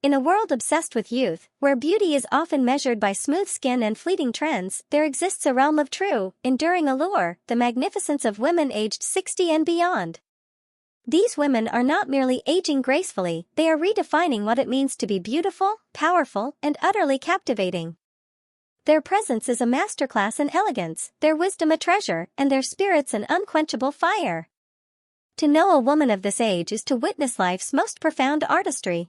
In a world obsessed with youth, where beauty is often measured by smooth skin and fleeting trends, there exists a realm of true, enduring allure, the magnificence of women aged 60 and beyond. These women are not merely aging gracefully, they are redefining what it means to be beautiful, powerful, and utterly captivating. Their presence is a masterclass in elegance, their wisdom a treasure, and their spirits an unquenchable fire. To know a woman of this age is to witness life's most profound artistry.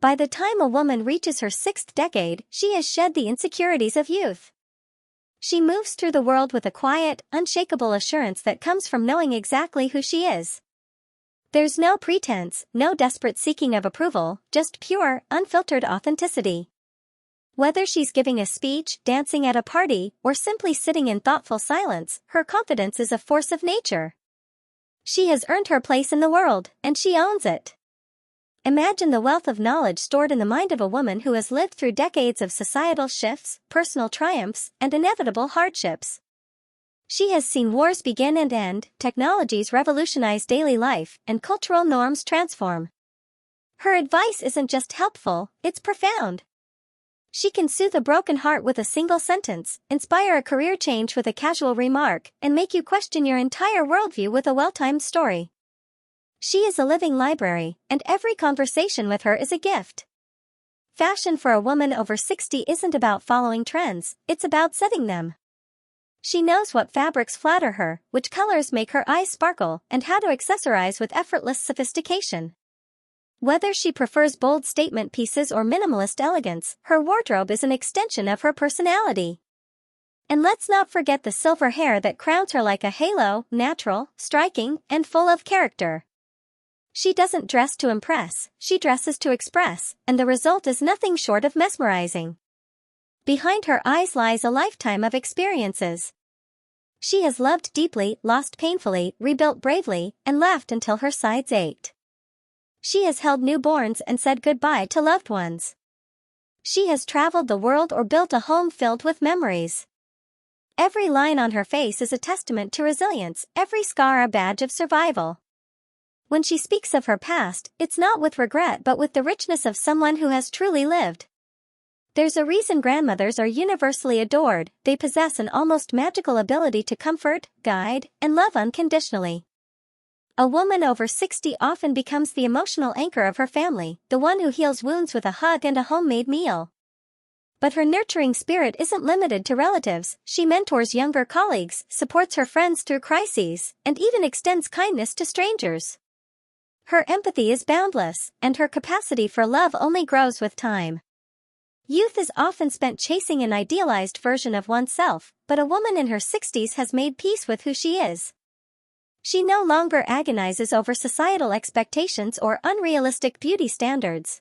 By the time a woman reaches her 6th decade, she has shed the insecurities of youth. She moves through the world with a quiet, unshakable assurance that comes from knowing exactly who she is. There's no pretense, no desperate seeking of approval, just pure, unfiltered authenticity. Whether she's giving a speech, dancing at a party, or simply sitting in thoughtful silence, her confidence is a force of nature. She has earned her place in the world, and she owns it. Imagine the wealth of knowledge stored in the mind of a woman who has lived through decades of societal shifts, personal triumphs, and inevitable hardships. She has seen wars begin and end, technologies revolutionize daily life, and cultural norms transform. Her advice isn't just helpful, it's profound. She can soothe a broken heart with a single sentence, inspire a career change with a casual remark, and make you question your entire worldview with a well-timed story. She is a living library, and every conversation with her is a gift. Fashion for a woman over 60 isn't about following trends, it's about setting them. She knows what fabrics flatter her, which colors make her eyes sparkle, and how to accessorize with effortless sophistication. Whether she prefers bold statement pieces or minimalist elegance, her wardrobe is an extension of her personality. And let's not forget the silver hair that crowns her like a halo, natural, striking, and full of character. She doesn't dress to impress, she dresses to express, and the result is nothing short of mesmerizing. Behind her eyes lies a lifetime of experiences. She has loved deeply, lost painfully, rebuilt bravely, and laughed until her sides ached. She has held newborns and said goodbye to loved ones. She has traveled the world or built a home filled with memories. Every line on her face is a testament to resilience, every scar a badge of survival. When she speaks of her past, it's not with regret but with the richness of someone who has truly lived. There's a reason grandmothers are universally adored, they possess an almost magical ability to comfort, guide, and love unconditionally. A woman over 60 often becomes the emotional anchor of her family, the one who heals wounds with a hug and a homemade meal. But her nurturing spirit isn't limited to relatives, she mentors younger colleagues, supports her friends through crises, and even extends kindness to strangers. Her empathy is boundless, and her capacity for love only grows with time. Youth is often spent chasing an idealized version of oneself, but a woman in her 60s has made peace with who she is. She no longer agonizes over societal expectations or unrealistic beauty standards.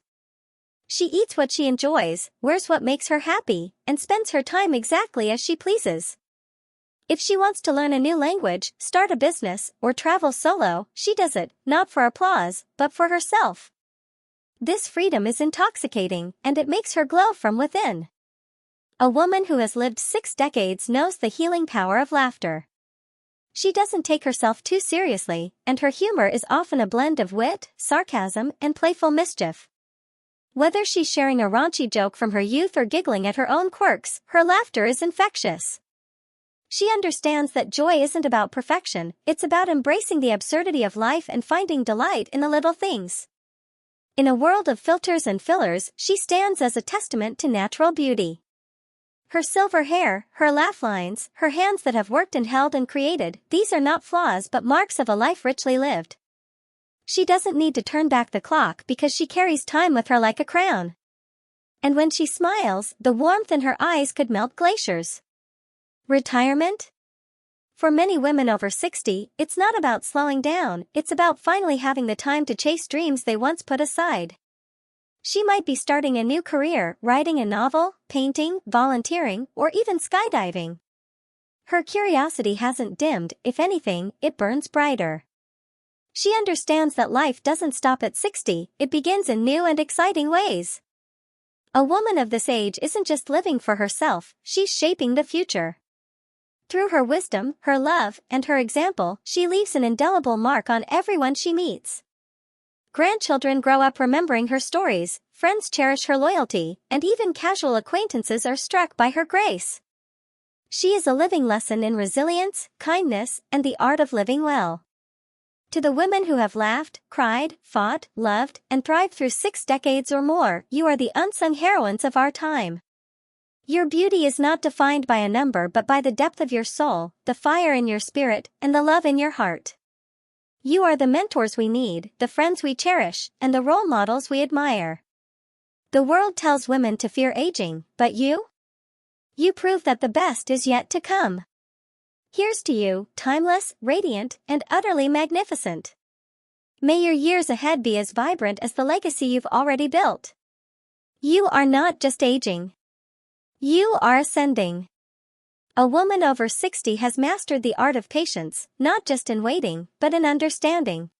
She eats what she enjoys, wears what makes her happy, and spends her time exactly as she pleases. If she wants to learn a new language, start a business, or travel solo, she does it, not for applause, but for herself. This freedom is intoxicating, and it makes her glow from within. A woman who has lived 6 decades knows the healing power of laughter. She doesn't take herself too seriously, and her humor is often a blend of wit, sarcasm, and playful mischief. Whether she's sharing a raunchy joke from her youth or giggling at her own quirks, her laughter is infectious. She understands that joy isn't about perfection, it's about embracing the absurdity of life and finding delight in the little things. In a world of filters and fillers, she stands as a testament to natural beauty. Her silver hair, her laugh lines, her hands that have worked and held and created, these are not flaws but marks of a life richly lived. She doesn't need to turn back the clock because she carries time with her like a crown. And when she smiles, the warmth in her eyes could melt glaciers. Retirement? For many women over 60, it's not about slowing down, it's about finally having the time to chase dreams they once put aside. She might be starting a new career, writing a novel, painting, volunteering, or even skydiving. Her curiosity hasn't dimmed, if anything, it burns brighter. She understands that life doesn't stop at 60, it begins in new and exciting ways. A woman of this age isn't just living for herself, she's shaping the future. Through her wisdom, her love, and her example, she leaves an indelible mark on everyone she meets. Grandchildren grow up remembering her stories, friends cherish her loyalty, and even casual acquaintances are struck by her grace. She is a living lesson in resilience, kindness, and the art of living well. To the women who have laughed, cried, fought, loved, and thrived through 6 decades or more, you are the unsung heroines of our time. Your beauty is not defined by a number but by the depth of your soul, the fire in your spirit, and the love in your heart. You are the mentors we need, the friends we cherish, and the role models we admire. The world tells women to fear aging, but you? You prove that the best is yet to come. Here's to you, timeless, radiant, and utterly magnificent. May your years ahead be as vibrant as the legacy you've already built. You are not just aging. You are ascending. A woman over 60 has mastered the art of patience, not just in waiting, but in understanding.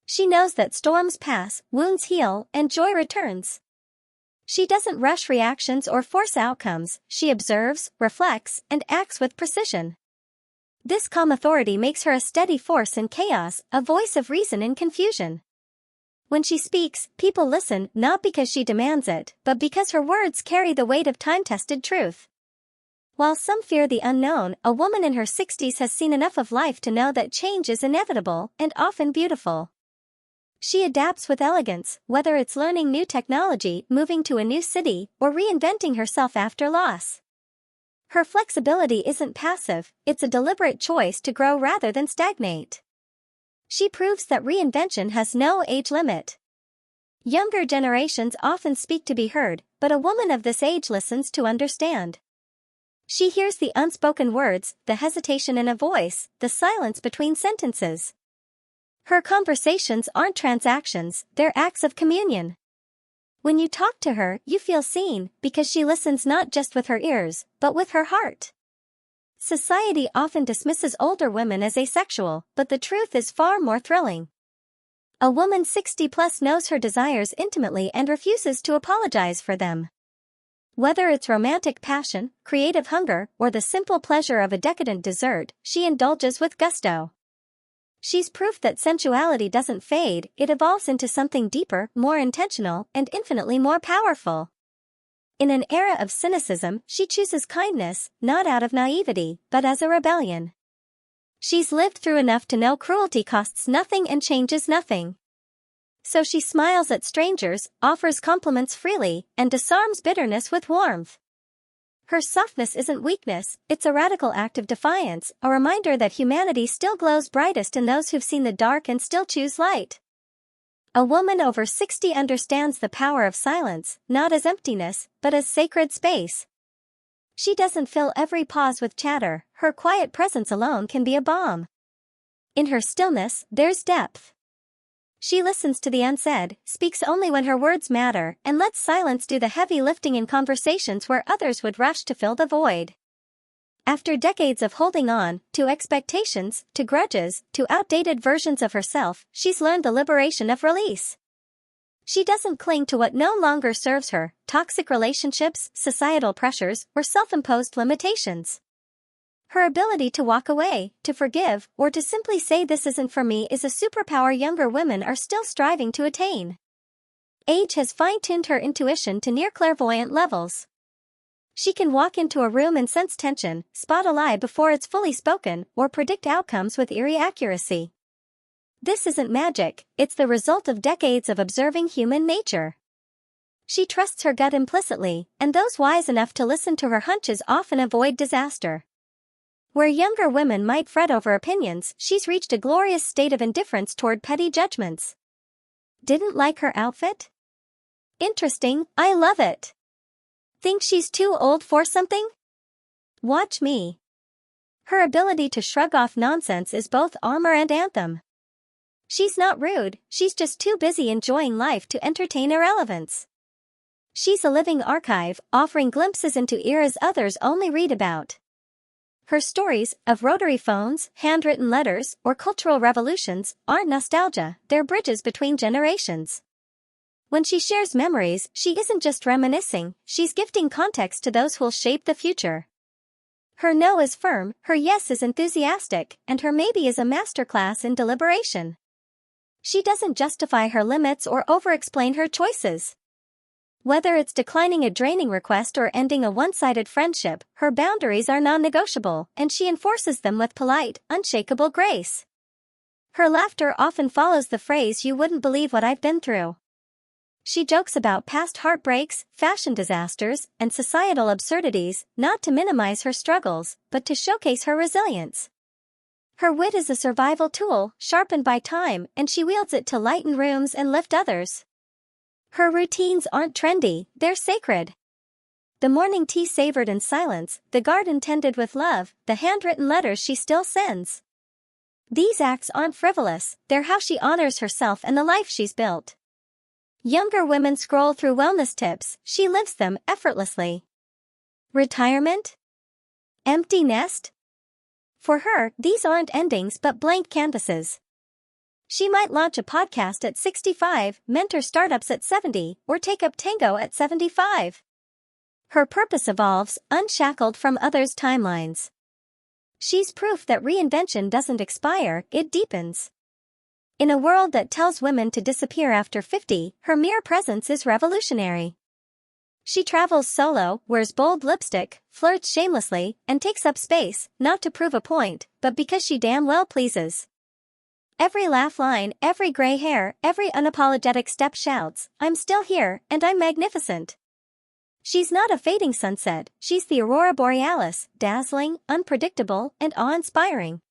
She knows that storms pass, wounds heal, and joy returns. She doesn't rush reactions or force outcomes, she observes, reflects, and acts with precision. This calm authority makes her a steady force in chaos, a voice of reason in confusion. When she speaks, people listen not because she demands it, but because her words carry the weight of time-tested truth. While some fear the unknown, a woman in her 60s has seen enough of life to know that change is inevitable and often beautiful. She adapts with elegance, whether it's learning new technology, moving to a new city, or reinventing herself after loss. Her flexibility isn't passive, it's a deliberate choice to grow rather than stagnate. She proves that reinvention has no age limit. Younger generations often speak to be heard, but a woman of this age listens to understand. She hears the unspoken words, the hesitation in a voice, the silence between sentences. Her conversations aren't transactions, they're acts of communion. When you talk to her, you feel seen, because she listens not just with her ears, but with her heart. Society often dismisses older women as asexual, but the truth is far more thrilling. A woman 60+ knows her desires intimately and refuses to apologize for them. Whether it's romantic passion, creative hunger, or the simple pleasure of a decadent dessert, she indulges with gusto. She's proof that sensuality doesn't fade, it evolves into something deeper, more intentional, and infinitely more powerful. In an era of cynicism, she chooses kindness, not out of naivety, but as a rebellion. She's lived through enough to know cruelty costs nothing and changes nothing. So she smiles at strangers, offers compliments freely, and disarms bitterness with warmth. Her softness isn't weakness, it's a radical act of defiance, a reminder that humanity still glows brightest in those who've seen the dark and still choose light. A woman over 60 understands the power of silence, not as emptiness, but as sacred space. She doesn't fill every pause with chatter, her quiet presence alone can be a balm. In her stillness, there's depth. She listens to the unsaid, speaks only when her words matter, and lets silence do the heavy lifting in conversations where others would rush to fill the void. After decades of holding on, to expectations, to grudges, to outdated versions of herself, she's learned the liberation of release. She doesn't cling to what no longer serves her, toxic relationships, societal pressures, or self-imposed limitations. Her ability to walk away, to forgive, or to simply say this isn't for me is a superpower younger women are still striving to attain. Age has fine-tuned her intuition to near-clairvoyant levels. She can walk into a room and sense tension, spot a lie before it's fully spoken, or predict outcomes with eerie accuracy. This isn't magic, it's the result of decades of observing human nature. She trusts her gut implicitly, and those wise enough to listen to her hunches often avoid disaster. Where younger women might fret over opinions, she's reached a glorious state of indifference toward petty judgments. Didn't like her outfit? Interesting, I love it. Think she's too old for something? Watch me. Her ability to shrug off nonsense is both armor and anthem. She's not rude, she's just too busy enjoying life to entertain irrelevance. She's a living archive, offering glimpses into eras others only read about. Her stories, of rotary phones, handwritten letters, or cultural revolutions, aren't nostalgia, they're bridges between generations. When she shares memories, she isn't just reminiscing, she's gifting context to those who'll shape the future. Her no is firm, her yes is enthusiastic, and her maybe is a masterclass in deliberation. She doesn't justify her limits or over-explain her choices. Whether it's declining a draining request or ending a one-sided friendship, her boundaries are non-negotiable, and she enforces them with polite, unshakable grace. Her laughter often follows the phrase, "You wouldn't believe what I've been through." She jokes about past heartbreaks, fashion disasters, and societal absurdities, not to minimize her struggles, but to showcase her resilience. Her wit is a survival tool, sharpened by time, and she wields it to lighten rooms and lift others. Her routines aren't trendy, they're sacred. The morning tea savored in silence, the garden tended with love, the handwritten letters she still sends. These acts aren't frivolous, they're how she honors herself and the life she's built. Younger women scroll through wellness tips, she lives them effortlessly. Retirement? Empty nest? For her, these aren't endings but blank canvases. She might launch a podcast at 65, mentor startups at 70, or take up tango at 75. Her purpose evolves, unshackled from others' timelines. She's proof that reinvention doesn't expire, it deepens. In a world that tells women to disappear after 50, her mere presence is revolutionary. She travels solo, wears bold lipstick, flirts shamelessly, and takes up space, not to prove a point, but because she damn well pleases. Every laugh line, every gray hair, every unapologetic step shouts, "I'm still here, and I'm magnificent." She's not a fading sunset, she's the aurora borealis, dazzling, unpredictable, and awe-inspiring.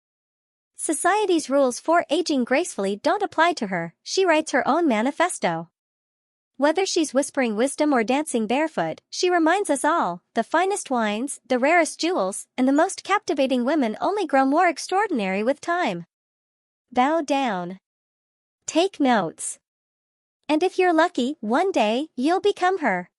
Society's rules for aging gracefully don't apply to her, she writes her own manifesto. Whether she's whispering wisdom or dancing barefoot, she reminds us all, the finest wines, the rarest jewels, and the most captivating women only grow more extraordinary with time. Bow down. Take notes. And if you're lucky, one day, you'll become her.